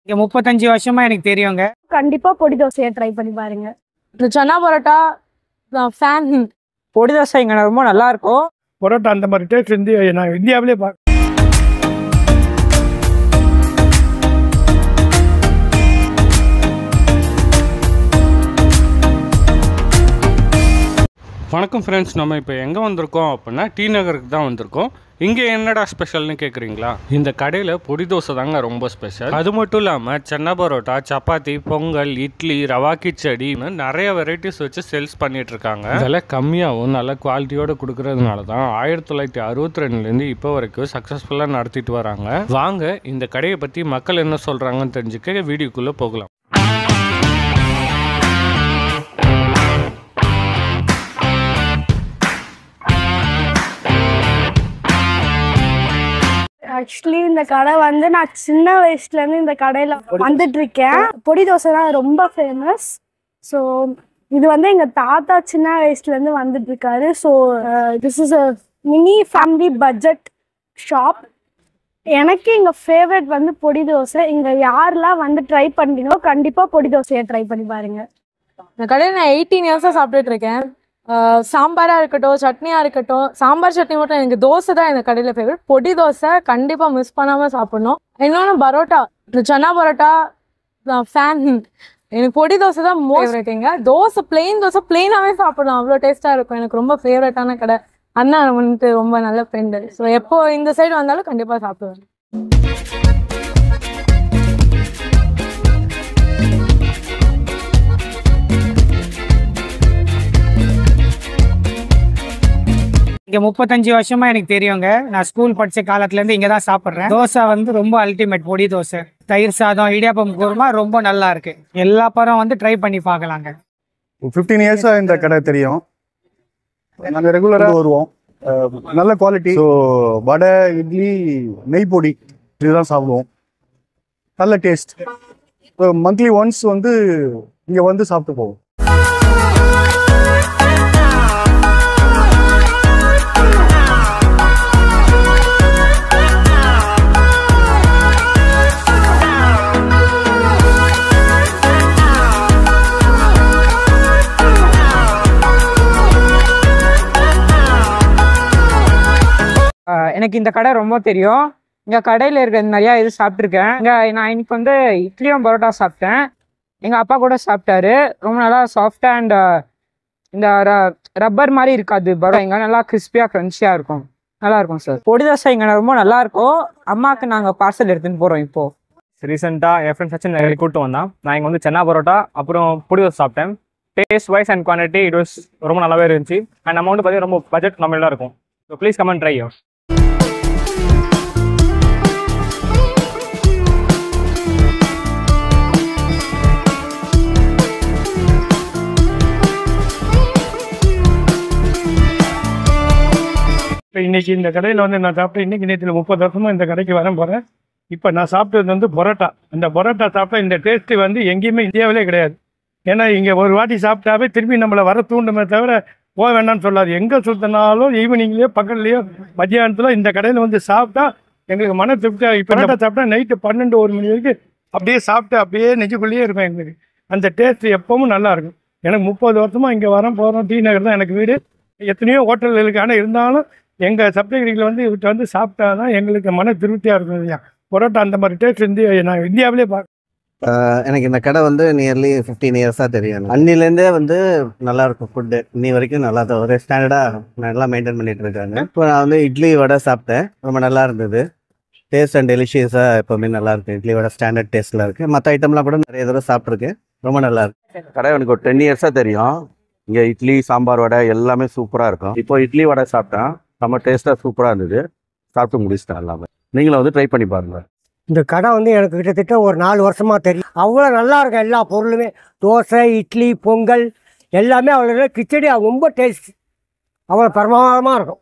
இங்க 35 வருஷமா எனக்கு தெரியுங்க. கண்டிப்பா பொடி தோசையை ட்ரை பண்ணி பாருங்க. இந்த சன்னா பரோட்டா ஃபேன். பொடி தோசை இங்க ரொம்ப நல்லா இருக்கும். பரோட்டா அந்த மாதிரி டேஸ்ட் நான் இந்தியாவிலே பார்க்க. வணக்கம் ஃப்ரெண்ட்ஸ், நம்ம இப்போ எங்கே வந்திருக்கோம் அப்படின்னா டி நகருக்கு தான் வந்திருக்கோம். இங்கே என்னடா ஸ்பெஷல்னு கேட்குறீங்களா? இந்த கடையில் பொடி தோசை தாங்க ரொம்ப ஸ்பெஷல். அது மட்டும் இல்லாமல் சன்னா பரோட்டா, சப்பாத்தி, பொங்கல், இட்லி, ரவா கிச்சடின்னு நிறைய வெரைட்டிஸ் வச்சு சேல்ஸ் பண்ணிட்டு இருக்காங்க. இதெல்லாம் கம்மியாகவும் நல்ல குவாலிட்டியோடு கொடுக்கறதுனால தான் 1962 இப்போ வரைக்கும் சக்ஸஸ்ஃபுல்லாக நடத்திட்டு வராங்க. வாங்க இந்த கடையை பற்றி மக்கள் என்ன சொல்கிறாங்கன்னு தெரிஞ்சுக்க வீடியோக்குள்ளே போகலாம். ஆக்சுவலி இந்த கடை வந்து நான் சின்ன வயசுலேருந்து இந்த கடையில் வந்துட்டு இருக்கேன். பொடி தோசை தான் ரொம்ப ஃபேமஸ். ஸோ இது வந்து எங்கள் தாத்தா சின்ன வயசுலேருந்து வந்துட்டு இருக்காரு. So this is a mini family budget shop. எனக்கு எங்கள் ஃபேவரட் வந்து பொடி தோசை. இங்கே யாரெல்லாம் வந்து ட்ரை பண்ணுறீங்களோ கண்டிப்பாக பொடி தோசையை ட்ரை பண்ணி பாருங்கள். இந்த கடையில் நான் 18 இயர்ஸாக சாப்பிட்டுட்டு இருக்கேன். சாம்பாராக இருக்கட்டும், சட்னியாக இருக்கட்டும், சாம்பார் சட்னி மட்டும் எனக்கு தோசை தான் இந்த கடையில் ஃபேவரட். பொடி தோசை கண்டிப்பாக மிஸ் பண்ணாமல் சாப்பிட்ணும். இன்னொன்று பரோட்டா, இந்த சன்னா பரோட்டா ஃபேன். எனக்கு பொடி தோசை தான் ஃபேவரட்டுங்க. தோசை பிளெயின் தோசை பிளெயினாகவே சாப்பிடலாம், அவ்வளோ டேஸ்ட்டாக இருக்கும். எனக்கு ரொம்ப ஃபேவரட்டான கடை. அண்ணா வந்துட்டு ரொம்ப நல்ல ஃப்ரெண்டு. ஸோ எப்போ இந்த சைடு வந்தாலும் கண்டிப்பாக சாப்பிடுவேன். இங்க 35 வருஷமா எனக்கு தெரியுங்க. நான் ஸ்கூல் படிச்ச காலத்துல இருந்து இங்க தான் சாப்பிட்றேன். தோசை வந்து ரொம்ப அல்டிமேட். பொடி தோசை, தயிர் சாதம், இடியாப்பம் குருமா ரொம்ப நல்லா இருக்கு. எல்லா பரம் வந்து ட்ரை பண்ணி பார்க்கலாங்க. 15 இயர்ஸா இந்த கடை தெரியும். நாங்கள் ரெகுலராக வருவோம். நல்ல குவாலிட்டி. ஸோ வடை, இட்லி, நெய் பொடி இதுதான் சாப்பிடுவோம். நல்ல டேஸ்ட். ஸோ மந்த்லி ஒன்ஸ் வந்து இங்கே வந்து சாப்பிட்டு போவோம். எனக்கு இந்த கடை ரொம்ப தெரியும். இங்கே கடையில் இருக்கிற நிறையா இது சாப்பிட்ருக்கேன். இங்கே நான் இன்னைக்கு வந்து இட்லியும் பரோட்டா சாப்பிட்டேன். எங்கள் அப்பா கூட சாப்பிட்டாரு. ரொம்ப நல்லா சாஃப்டாக அண்ட் இந்த ரப்பர் மாதிரி இருக்காது பரோட்டா. இங்கே நல்லா கிறிஸ்பியாக க்ரன்ச்சியாக இருக்கும். நல்லா இருக்கும் சார். பொடி தோசை இங்கே ரொம்ப நல்லா இருக்கும். அம்மாவுக்கு நாங்கள் பார்சல் எடுத்துன்னு போகிறோம். இப்போது ரீசெண்டாக என் ஃப்ரெண்ட்ஸ் வச்சு நிறைய கூப்பிட்டு வந்தான். நான் இங்கே வந்து சன்னா பரோட்டா அப்புறம் பொடி தோசை சாப்பிட்டேன். Taste wise and quantity it was ரொம்ப நல்லாவே இருந்துச்சு. அண்ட் அமௌண்ட் பார்த்தீங்கன்னா ரொம்ப பட்ஜெட் நம்மளாக இருக்கும். So please come and try. இப்போ இன்றைக்கி இந்த கடையில் வந்து நான் சாப்பிட்டேன். இன்றைக்கி நேற்று 30 வருஷமாக இந்த கடைக்கு வர போகிறேன். இப்போ நான் சாப்பிட்டது வந்து பரோட்டா. அந்த பரோட்டா சாப்பிட்டா இந்த டேஸ்ட்டு வந்து எங்கேயுமே இந்தியாவிலே கிடையாது. ஏன்னா இங்கே ஒரு வாட்டி சாப்பிட்டாவே திருப்பி நம்மளை வர தூண்டுமே தவிர போக வேண்டாம்னு சொல்லாது. எங்கே சுற்றினாலும் ஈவினிங்லேயோ பக்கத்துலேயோ மத்தியானத்தில் இந்த கடையில் வந்து சாப்பிட்டா எங்களுக்கு மன திருப்தியாக. இப்போ பரோட்டா சாப்பிட்டா நைட்டு 12-1 மணி வரைக்கும் அப்படியே சாப்பிட்டு அப்படியே நெஞ்சுக்குள்ளேயே இருக்கும். எங்களுக்கு அந்த டேஸ்ட்டு எப்பவும் நல்லாயிருக்கும். எனக்கு 30 வருஷமாக இங்கே போகிறோம். டி நகர் தான் எனக்கு வீடு. எத்தனையோ ஹோட்டல் இருக்குது. ஆனால் இருந்தாலும் எங்கள் சப்தகிரியில் வந்து இவர்கிட்ட வந்து சாப்பிட்டா தான் எங்களுக்கு மன திருப்தியாக இருக்கும். இல்லையா, பரோட்டா அந்த மாதிரி டேஸ்ட் நான் இந்தியாவிலே பார்க்க. எனக்கு இந்த கடை வந்து நியர்லி 15 இயர்ஸாக தெரியும். அன்னிலேருந்தே வந்து நல்லாயிருக்கும் ஃபுட்டு. இன்னி வரைக்கும் நல்லா தான் ஒரு ஸ்டாண்டர்டாக நல்லா மெயின்டைன் பண்ணிட்டு இருக்காங்க. இப்போ நான் வந்து இட்லி வடை சாப்பிட்டேன். ரொம்ப நல்லா இருந்தது. டேஸ்ட் அண்ட் டெலிஷியஸாக எப்போவுமே நல்லா இருக்குது. இட்லி வடை ஸ்டாண்டர்ட் டேஸ்ட்டில் இருக்குது. மற்ற ஐட்டம்லாம் கூட நிறைய தடவை சாப்பிட்ருக்கேன். ரொம்ப நல்லா இருக்கு. கடை எனக்கு ஒரு 10 இயர்ஸாக தெரியும். இங்கே இட்லி, சாம்பார், வடை எல்லாமே சூப்பராக இருக்கும். இப்போ இட்லி வடை சாப்பிட்டேன். நம்ம டேஸ்ட்டாக சூப்பராக இருந்தது. சாப்பிட்டு முடிச்சிட்டேன் எல்லாமே. நீங்களும் வந்து ட்ரை பண்ணி பாருங்கள். இந்த கடை வந்து எனக்கு கிட்டத்தட்ட ஒரு 4 வருஷமாக தெரியும். அவ்வளோ நல்லா இருக்கும். எல்லா பொருளுமே தோசை, இட்லி, பொங்கல் எல்லாமே அவ்வளோ கிச்சடி ரொம்ப டேஸ்ட். அவ்வளோ பிரமாதமாக இருக்கும்.